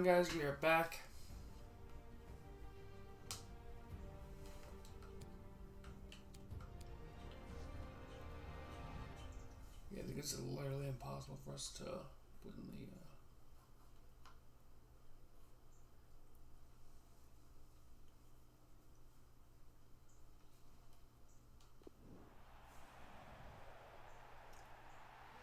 on, guys? We are back. Yeah, I think it's literally impossible for us to put in the...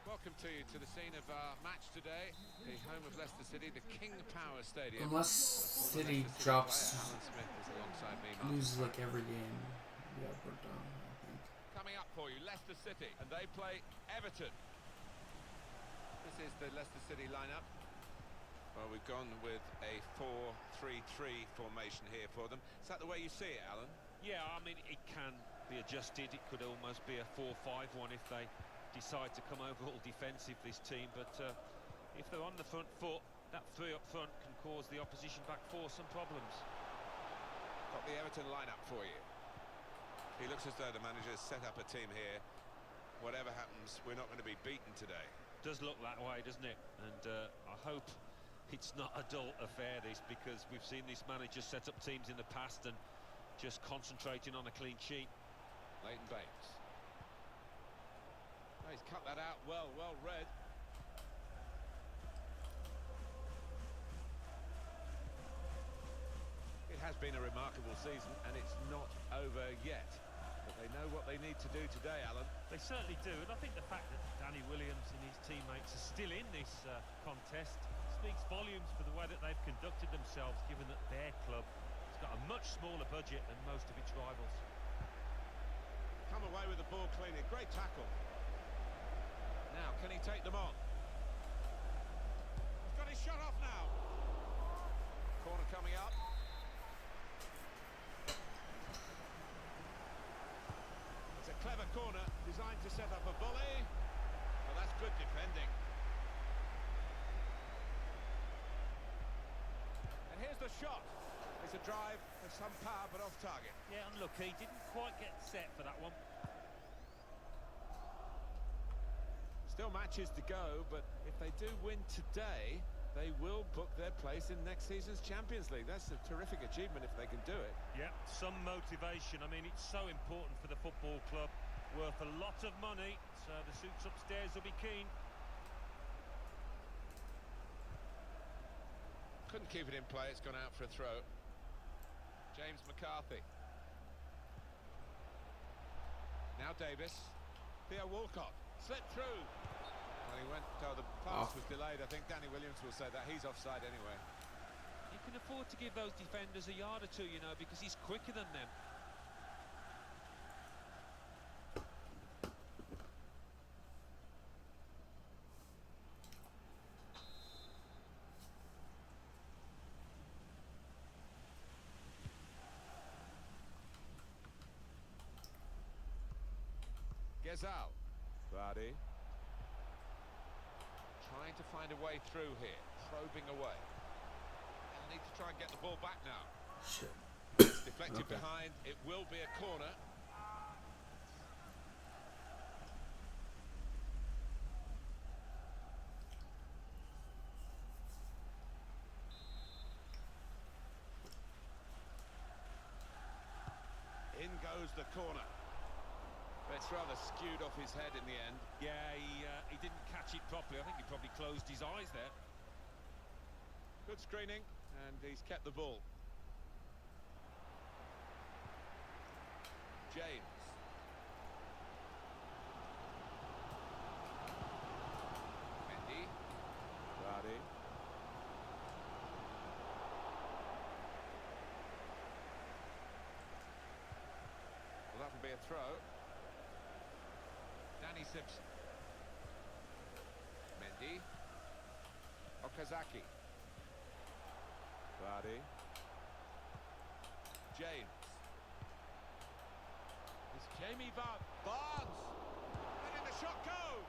Welcome to the scene of our match today, the home of Leicester City, the King Power Stadium. Unless City drops, Alan Smith is alongside me. loses like every game, yeah, we're done, I think. Coming up for you, Leicester City, and they play Everton. This is the Leicester City lineup. Well, we've gone with a 4-3-3 formation here for them. Is that the way you see it, Alan? Yeah, I mean, it can be adjusted. It could almost be a 4-5-1 if they decide to come over all defensive, this team, but if they're on the front foot, that three up front can cause the opposition back four some problems. Got the Everton lineup for you. He looks as though the manager's set up a team here. Whatever happens, we're not going to be beaten today. Does look that way, doesn't it? And I hope it's not a dull affair, this, because we've seen this manager set up teams in the past and just concentrating on a clean sheet. Leighton Baines. Oh, he's cut that out well read. It has been a remarkable season, and it's not over yet. But they know what they need to do today, Alan. They certainly do, and I think the fact that Danny Williams and his teammates are still in this contest speaks volumes for the way that they've conducted themselves, given that their club has got a much smaller budget than most of its rivals. Come away with the ball cleanly. Great tackle. Now, can he take them on? He's got his shot off now. Corner coming up. It's a clever corner designed to set up a volley. Well, that's good defending. And here's the shot. It's a drive with some power but off target. Yeah, unlucky. Didn't quite get set for that one. Still matches to go, but if they do win today, they will book their place in next season's Champions League. That's a terrific achievement if they can do it. Yeah, some motivation. I mean, it's so important for the football club. Worth a lot of money, so the suits upstairs will be keen. Couldn't keep it in play, it's gone out for a throw. James McCarthy. Now Davis. Theo Walcott. Slipped through. Well, he went, the pass was delayed. I think Danny Williams will say that. He's offside anyway. You can afford to give those defenders a yard or two, you know, because he's quicker than them. Gezal. Vardy. Trying to find a way through here. Probing away. They'll need to try and get the ball back now. Shit. It's deflected behind. It will be a corner. In goes the corner. But it's rather skewed off his head in the end. Yeah, he didn't catch it properly. I think he probably closed his eyes there. Good screening, and he's kept the ball. James. Mendy. Vardy. Well, that'll be a throw. Danny Simpson. Mendy. Okazaki. Vardy. James. It's Jamie Barnes. Letting the shot go.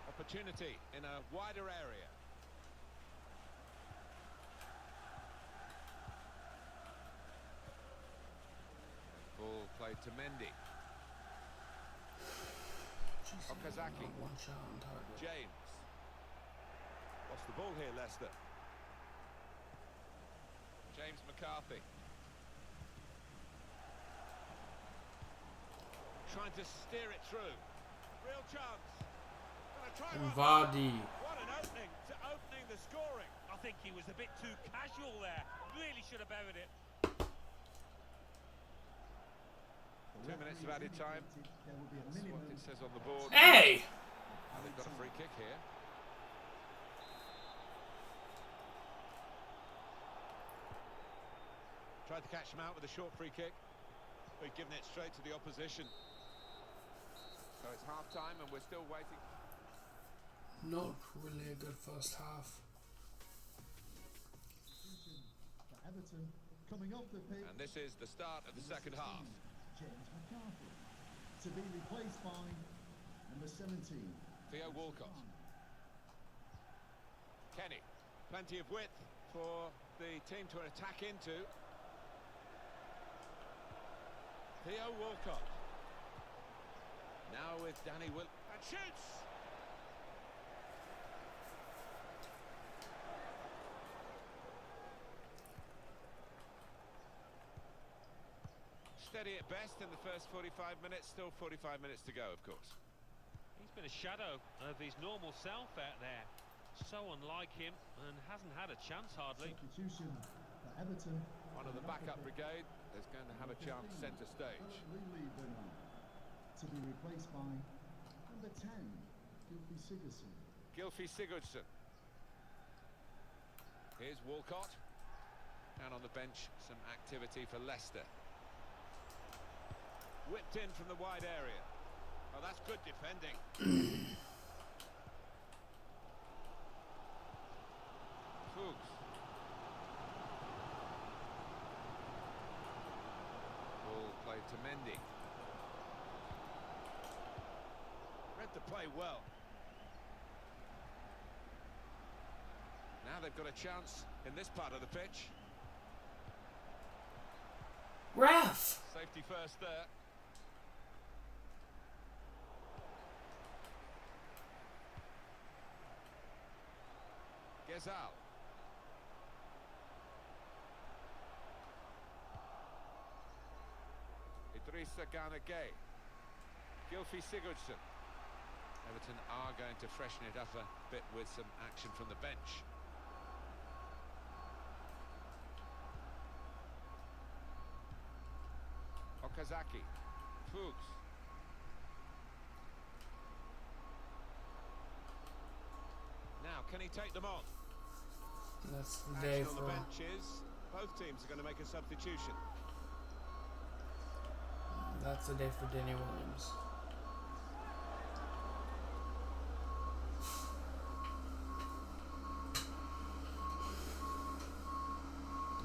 Opportunity in a wider area. Ball played played to Mendy. Jeez, Okazaki. one shot on target. James. Lost the ball here, Leicester. James McCarthy. Trying to steer it through. Real chance. Gonna try And one. Vardy. What an opening to opening the scoring. I think he was a bit too casual there. Really should have buried it. 2 minutes of added time. That's what it says on the board. Hey! And they've got a free kick here. Tried to catch him out with a short free kick. But given it straight to the opposition. So it's half time and we're still waiting. Not really a good first half. Everton coming off the pitch. And this is the start of the second half. James McCarthy to be replaced by number 17. Theo Walcott. Kenny. Plenty of width for the team to attack into. Theo Walcott. Now with Danny Will. And shoots! Steady at best in the first 45 minutes. Still 45 minutes to go, of course. He's been a shadow of his normal self out there. So unlike him and hasn't had a chance hardly. Substitution for Everton. One of the backup brigade is going to have a chance centre stage. To be replaced by number 10, Gylfi Sigurdsson. Gylfi Sigurdsson. Here's Walcott. And on the bench, some activity for Leicester. Whipped in from the wide area. Oh, that's good defending. Fuchs. Ball played to Mendy. Read the play well. Now they've got a chance in this part of the pitch. Ref! Safety first there. Gezal. Idrissa Gana Gueye. Gylfi Sigurdsson. Everton are going to freshen it up a bit with some action from the bench. Okazaki. Fuchs. Now, can he take them on? That's the day Action on for... the benches. Both teams are going to make a substitution. That's the day for Danny Williams.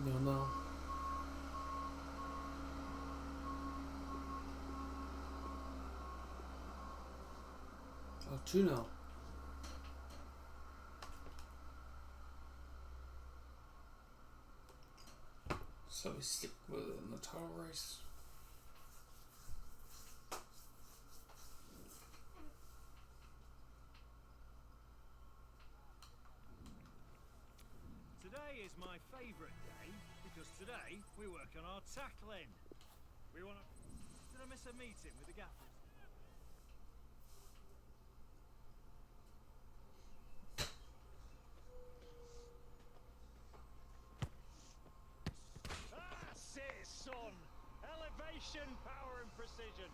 No, no. Oh, 2-0. So we stick with it in the title race. Today is my favourite day because today we work on our tackling. We want to... Did I miss a meeting with the gaffers? That's it, son! Elevation, power and precision.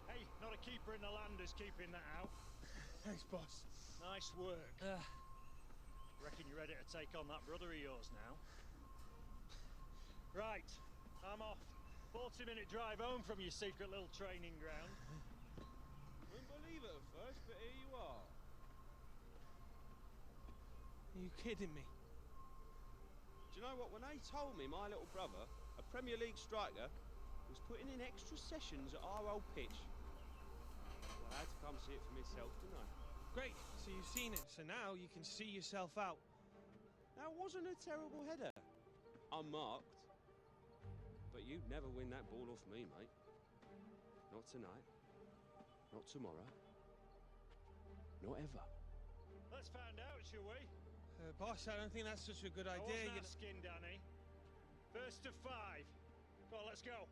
Hey, not a keeper in the land is keeping that out. Thanks, boss. Nice work. Reckon you're ready to take on that brother of yours now? Right, I'm off. 40-minute drive home from your secret little training ground. Wouldn't believe it at first, but here you are. Are you kidding me? Do you know what? When they told me my little brother, a Premier League striker, was putting in extra sessions at our old pitch, well, I had to come see it for myself, didn't I? Great, so you've seen it, so now you can see yourself out. That wasn't a terrible header. Unmarked. But you'd never win that ball off me, mate. Not tonight. Not tomorrow. Not ever. Let's find out, shall we? Boss, I don't think that's such a good I idea. wasn't asking, Danny. First to 5. Go on, let's go.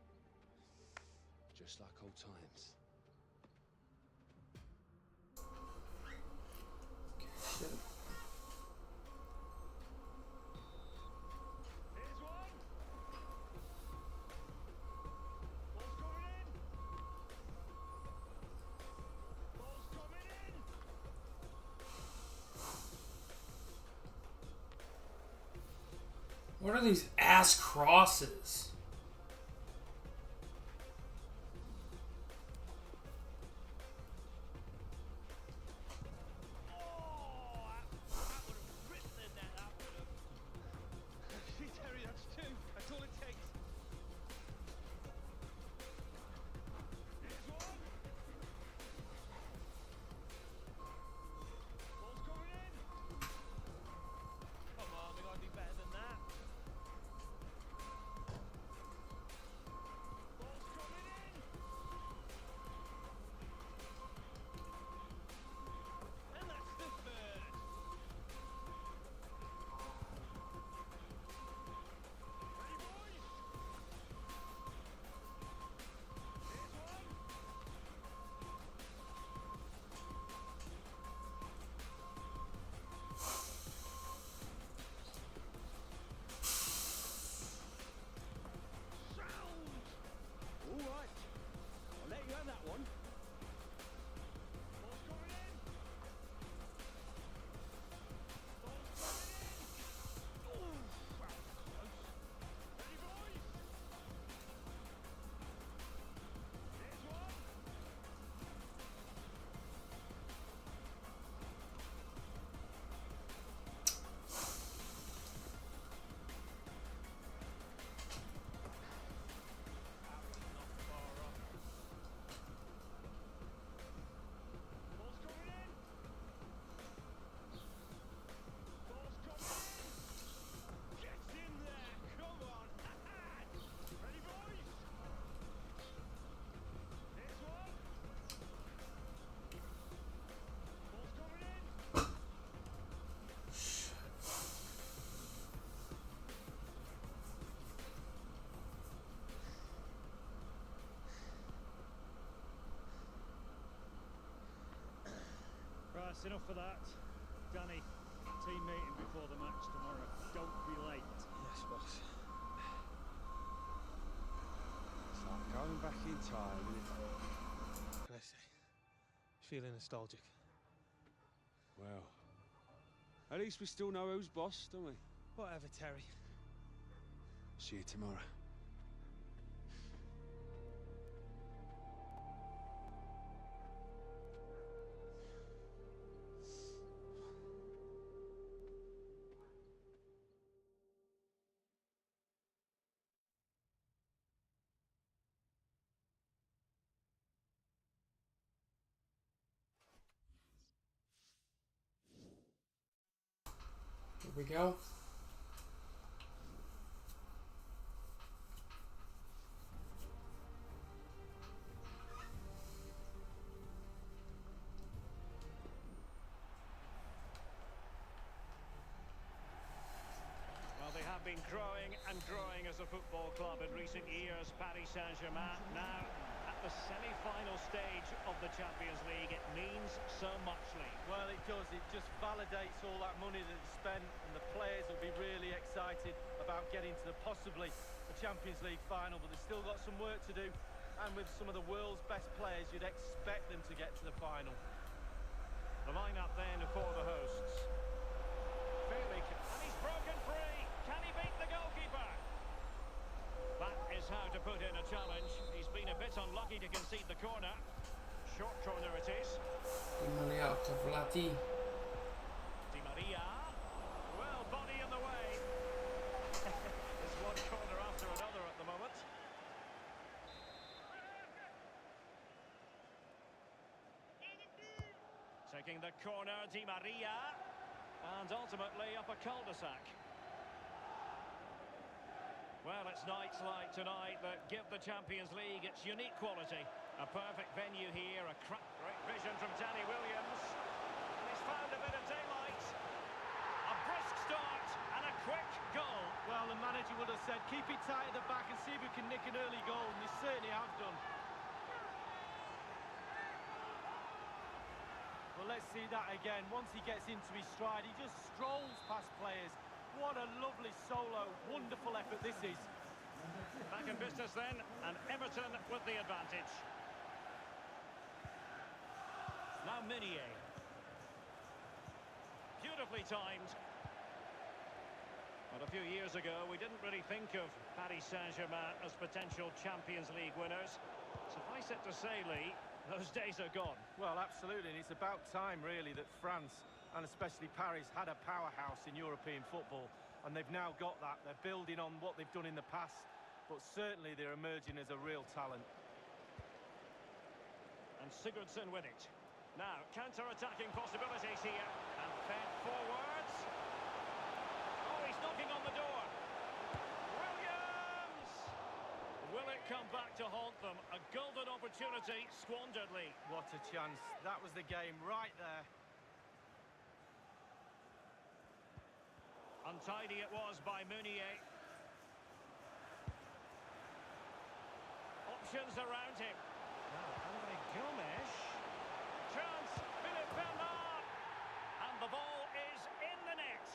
Just like old times. Shit. Here's one. Ball's coming in. Ball's coming in. What are these ass crosses? Right, enough of that. Danny, team meeting before the match tomorrow. Don't be late. Yes, boss. It's like going back in time, isn't it? What can I say? Feeling nostalgic. Well, at least we still know who's boss, don't we? Whatever, Terry. See you tomorrow. Here we go. Well, they have been growing and growing as a football club in recent years, Paris Saint-Germain. Now, at the semi-final stage of the Champions League, it means so much, Lee. Well, it does. It just validates all that money that they spent, and the players will be really excited about getting to possibly the Champions League final, but they've still got some work to do, and with some of the world's best players, you'd expect them to get to the final. The line-up then for the hosts. Felix, and he's broken free. Can he beat the goalkeeper? That is how to put in a challenge. He's been a bit unlucky to concede the corner. Short corner it is. Di Maria Cavolati. Di Maria. Well, body in the way. There's one corner after another at the moment. Taking the corner, Di Maria. And ultimately up a cul-de-sac. Well, it's nights like tonight that give the Champions League its unique quality. A perfect venue here, great vision from Danny Williams. And he's found a bit of daylight. A brisk start and a quick goal. Well, the manager would have said, keep it tight at the back and see if we can nick an early goal, and they certainly have done. Well, let's see that again. Once he gets into his stride, he just strolls past players. What a lovely solo. Wonderful effort this is. Back in business then, and Everton with the advantage. Now Meunier. Beautifully timed. But a few years ago, we didn't really think of Paris Saint-Germain as potential Champions League winners. Suffice it to say, Lee, those days are gone. Well, absolutely, and it's about time, really, that France, and especially Paris, had a powerhouse in European football, and they've now got that. They're building on what they've done in the past, but certainly they're emerging as a real talent. And Sigurdsson with it. Now, counter-attacking possibilities here, and fed forwards. Oh, he's knocking on the door. Williams! Will it come back to haunt them? A golden opportunity squandered, Lee. What a chance. That was the game right there. Untidy it was by Meunier. Options around him. Now, Andre Gomes. Chance, Philip Bernard. And the ball is in the net.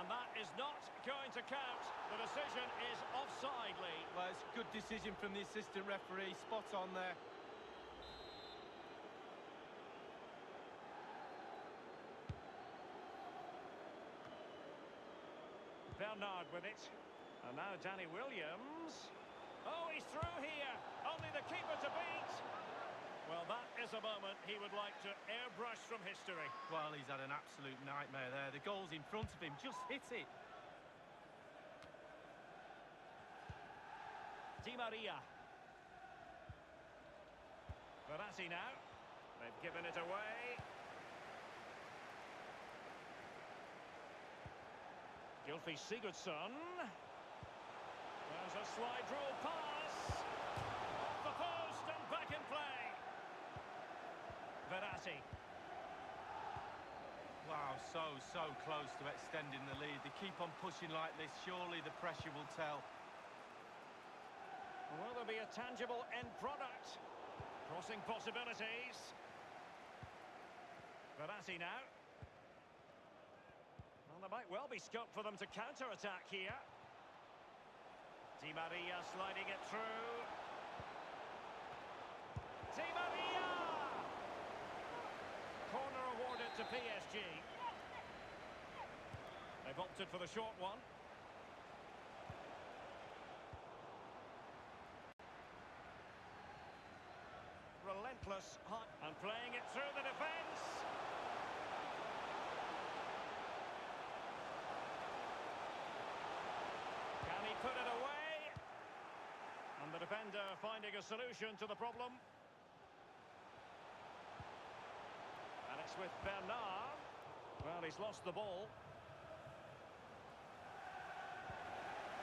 And that is not going to count. The decision is offside, Lee. Well, it's a good decision from the assistant referee. Spot on there. Bernard with it. And now Danny Williams. Oh, he's through here. Only the keeper to beat. Well, that is a moment he would like to airbrush from history. Well, he's had an absolute nightmare there. The goal's in front of him. Just hit it. Di Maria. Verratti now. They've given it away. Gylfi Sigurdsson. There's a slide rule pass. Off the post and back in play. Verratti. Wow, so close to extending the lead. They keep on pushing like this. Surely the pressure will tell. Will there be a tangible end product? Crossing possibilities. Verratti now. Well, there might well be scope for them to counter-attack here. Di Maria sliding it through. Di Maria! Corner awarded to PSG. They've opted for the short one. Relentless hunt and playing it through the defence. Can he put it away? And the defender finding a solution to the problem. And it's with Bernard. Well, he's lost the ball.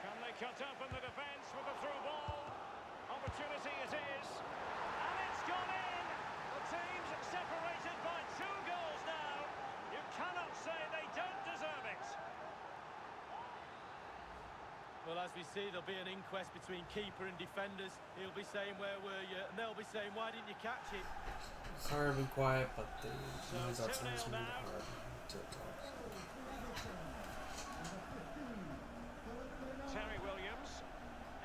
Can they cut up in the defence with a through ball? Opportunity it is. And it's gone in! The team's separated by 2 goals now. You cannot say they don't deserve it. Well, as we see, there'll be an inquest between keeper and defenders. He'll be saying, where were you? And they'll be saying, why didn't you catch it? Sorry, I've been quiet, but the noise So outside is 2-0 really now. hard to talk. Terry Williams.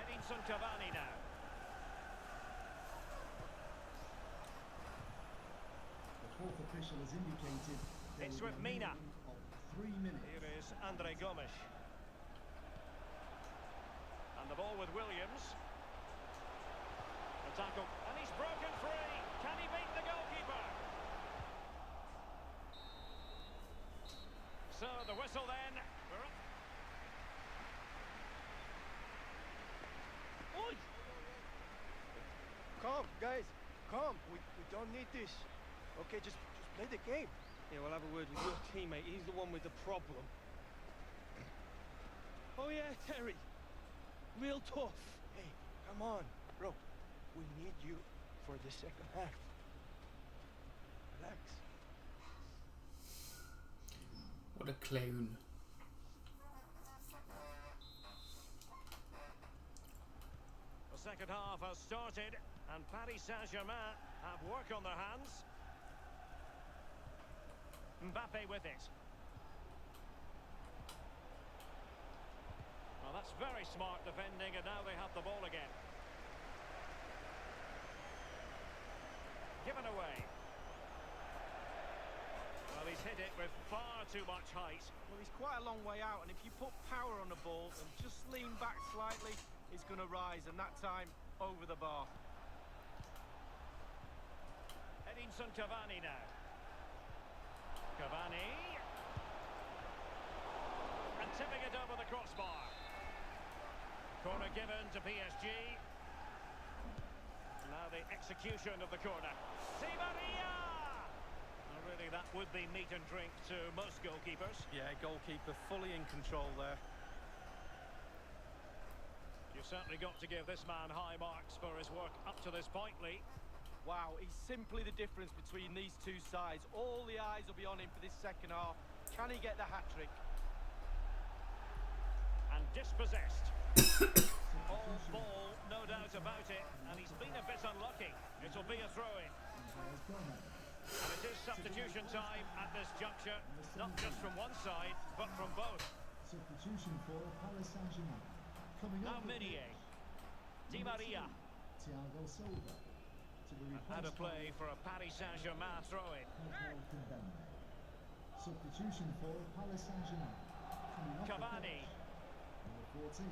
Edinson Cavani now. The fourth official has indicated there It's will with be a Mina. minimum of 3 minutes. Here is Andre Gomes. And the ball with Williams. The tackle. And he's broken free. Can he beat the goalkeeper? So the whistle then. Oi! Calm, guys. Calm. We don't need this. Okay, just play the game. Yeah, we'll have a word with your teammate. He's the one with the problem. Oh yeah, Terry. Real tough. Hey, come on, bro. We need you for the second half. Relax. What a clown. The second half has started, and Paris Saint-Germain have work on their hands. Mbappe with it. Well, that's very smart defending, and now they have the ball again. Given away. Well, he's hit it with far too much height. Well, he's quite a long way out, and if you put power on the ball and just lean back slightly, it's going to rise, and that time over the bar. Edinson Cavani now. Cavani. And tipping it over the crossbar. Corner given to PSG. Now the execution of the corner. Di Maria! Well, really, that would be meat and drink to most goalkeepers. Yeah, goalkeeper fully in control there. You've certainly got to give this man high marks for his work up to this point, Lee. Wow, he's simply the difference between these two sides. All the eyes will be on him for this second half. Can he get the hat-trick? And dispossessed. All ball, no doubt about it. And he's been a bit unlucky. It'll be a throw-in. And it is substitution time at this juncture. Not just from one side, but from both. Substitution for Paris Saint-Germain. Now Meunier. Di Maria. Thiago Silva. Had a play for a Paris Saint-Germain throw-in. Substitution for Paris Saint-Germain. Cavani. Number 14,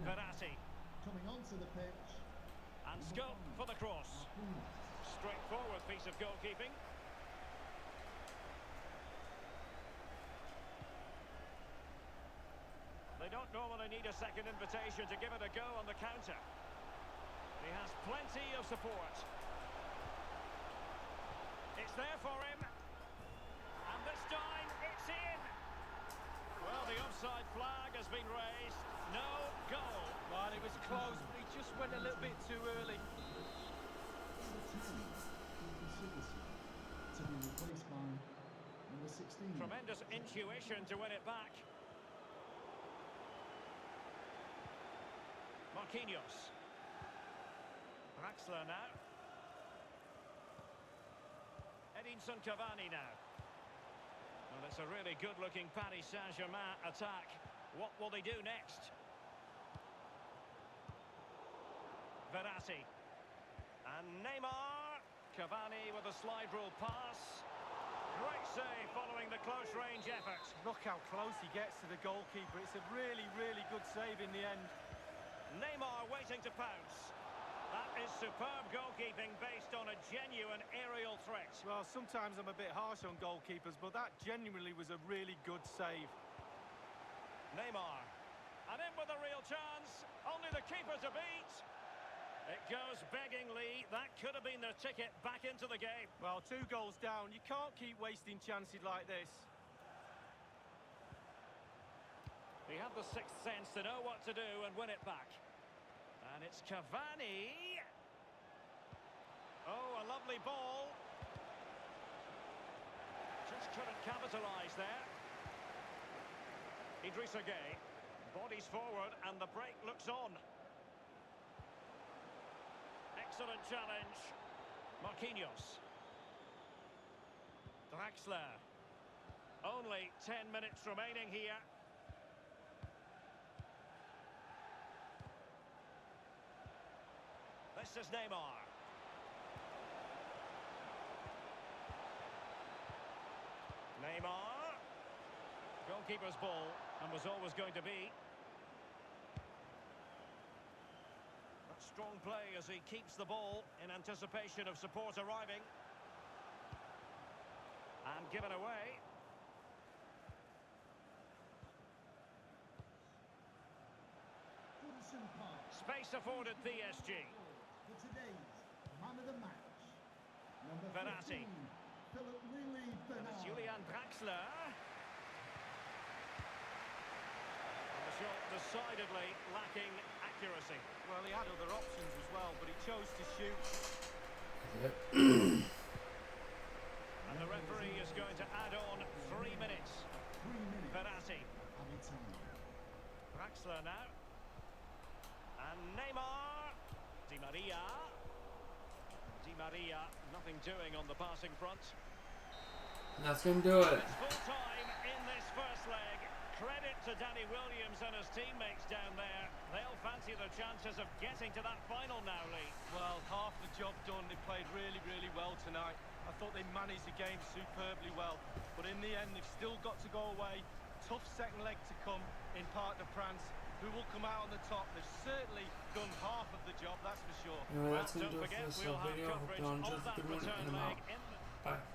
Verratti. coming onto the pitch. And scope for the cross. Straightforward piece of goalkeeping. They don't normally need a second invitation to give it a go on the counter. He has plenty of support. It's there for him. And this time, it's in. Well, the offside flag has been raised. No goal. Well, it was close, but he just went a little bit too early. To be replaced by number 16. Tremendous intuition to win it back. Marquinhos. Draxler now. Edinson Cavani now. Well, it's a really good-looking Paris Saint-Germain attack. What will they do next? Verratti. And Neymar. Cavani with a slide rule pass. Great save following the close-range effort. Look how close he gets to the goalkeeper. It's a really, really good save in the end. Neymar waiting to pounce. That is superb goalkeeping based on a genuine aerial threat. Well, sometimes I'm a bit harsh on goalkeepers, but that genuinely was a really good save. Neymar. And in with a real chance. Only the keeper to beat. It goes beggingly. That could have been their ticket back into the game. Well, 2 goals down. You can't keep wasting chances like this. He had the sixth sense to know what to do and win it back. And it's Cavani. Oh, a lovely ball. Just couldn't capitalise there. Idrissa Gueye. Bodies forward and the break looks on. Excellent challenge. Marquinhos. Draxler. Only 10 minutes remaining here. This is Neymar. Neymar. Goalkeeper's ball, and was always going to be. Strong play as he keeps the ball in anticipation of support arriving. And given away. Space afforded PSG. For today's man of the match, number Verratti. 15, Philip Lily And it's Julian Draxler. And the shot decidedly lacking accuracy. Well, he had other options as well, but he chose to shoot. it. And the referee is going to add on 3 minutes. 3 minutes. Verratti. Added time. Draxler now. And Neymar. Di Maria. Di Maria, nothing doing on the passing front. That's gonna do it. It's full time in this first leg. Credit to Danny Williams and his teammates down there. They'll fancy their chances of getting to that final now, Lee. Well, half the job done. They played really, really well tonight. I thought they managed the game superbly well. But in the end, they've still got to go away. Tough second leg to come in Parc des Princes. Who will come out on the top? They've certainly done half of the job, that's for sure. Anyway, that's gonna Don't do it for forget, this we'll have video. Hope coverage you all of enjoyed the that good one, return and I'm out. leg in the Bye.